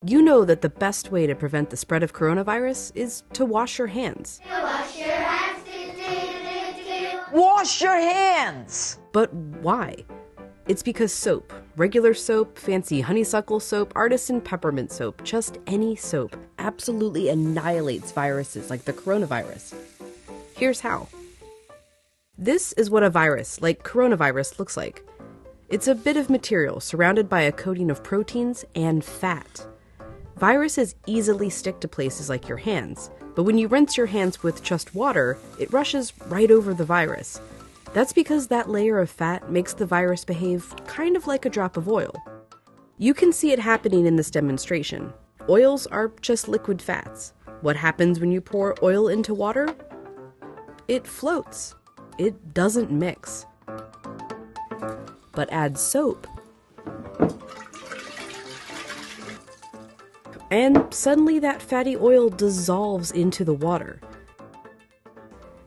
You know that the best way to prevent the spread of coronavirus is to wash your hands. Wash your hands. Wash your hands! But why? It's because soap, regular soap, fancy honeysuckle soap, artisan peppermint soap, just any soap, absolutely annihilates viruses like the coronavirus. Here's how. This is what a virus, like coronavirus, looks like. It's a bit of material surrounded by a coating of proteins and fat. Viruses easily stick to places like your hands, but when you rinse your hands with just water, it rushes right over the virus. That's because that layer of fat makes the virus behave kind of like a drop of oil. You can see it happening in this demonstration. Oils are just liquid fats. What happens when you pour oil into water? It floats. It doesn't mix. But add soap, and suddenly that fatty oil dissolves into the water.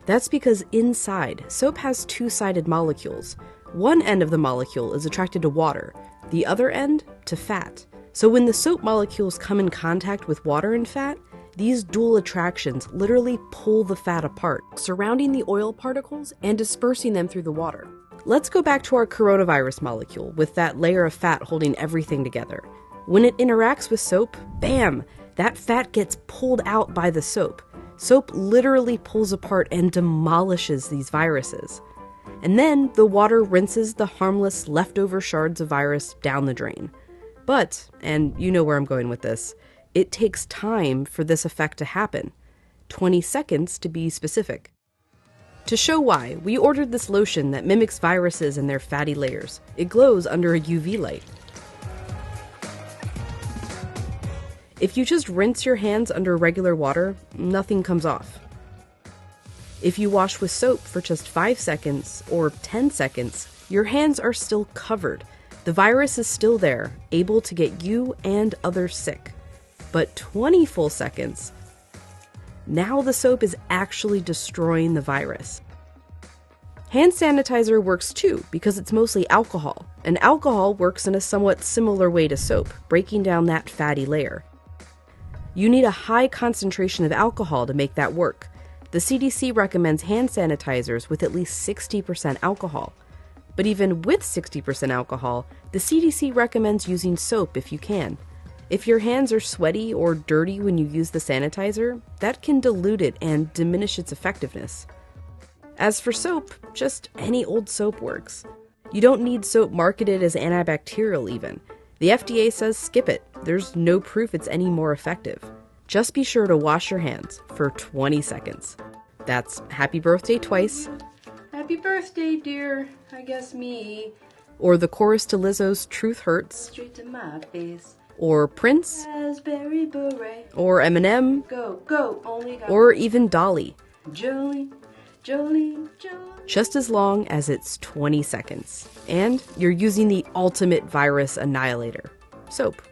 That's because inside, soap has two-sided molecules. One end of the molecule is attracted to water, the other end to fat. So when the soap molecules come in contact with water and fat, these dual attractions literally pull the fat apart, surrounding the oil particles and dispersing them through the water. Let's go back to our coronavirus molecule with that layer of fat holding everything together. When it interacts with soap, bam, that fat gets pulled out by the soap. Soap literally pulls apart and demolishes these viruses. And then the water rinses the harmless leftover shards of virus down the drain. But, and you know where I'm going with this, it takes time for this effect to happen. 20 seconds to be specific. To show why, we ordered this lotion that mimics viruses and their fatty layers. It glows under a UV light. If you just rinse your hands under regular water, nothing comes off. If you wash with soap for just 5 seconds or 10 seconds, your hands are still covered. The virus is still there, able to get you and others sick. But 20 full seconds, now the soap is actually destroying the virus. Hand sanitizer works too because it's mostly alcohol, and alcohol works in a somewhat similar way to soap, breaking down that fatty layer. You need a high concentration of alcohol to make that work. The CDC recommends hand sanitizers with at least 60% alcohol. But even with 60% alcohol, the CDC recommends using soap if you can. If your hands are sweaty or dirty when you use the sanitizer, that can dilute it and diminish its effectiveness. As for soap, just any old soap works. You don't need soap marketed as antibacterial even. The FDA says skip it. There's no proof it's any more effective. Just be sure to wash your hands for 20 seconds. That's happy birthday twice. Happy birthday, dear. I guess me. Or the chorus to Lizzo's Truth Hurts. Straight to my face. Or Prince. Raspberry beret. Or Eminem. Go, go, only got. Or even Dolly. Jolene, Jolene, Jolene. Just as long as it's 20 seconds. And you're using the ultimate virus annihilator, soap.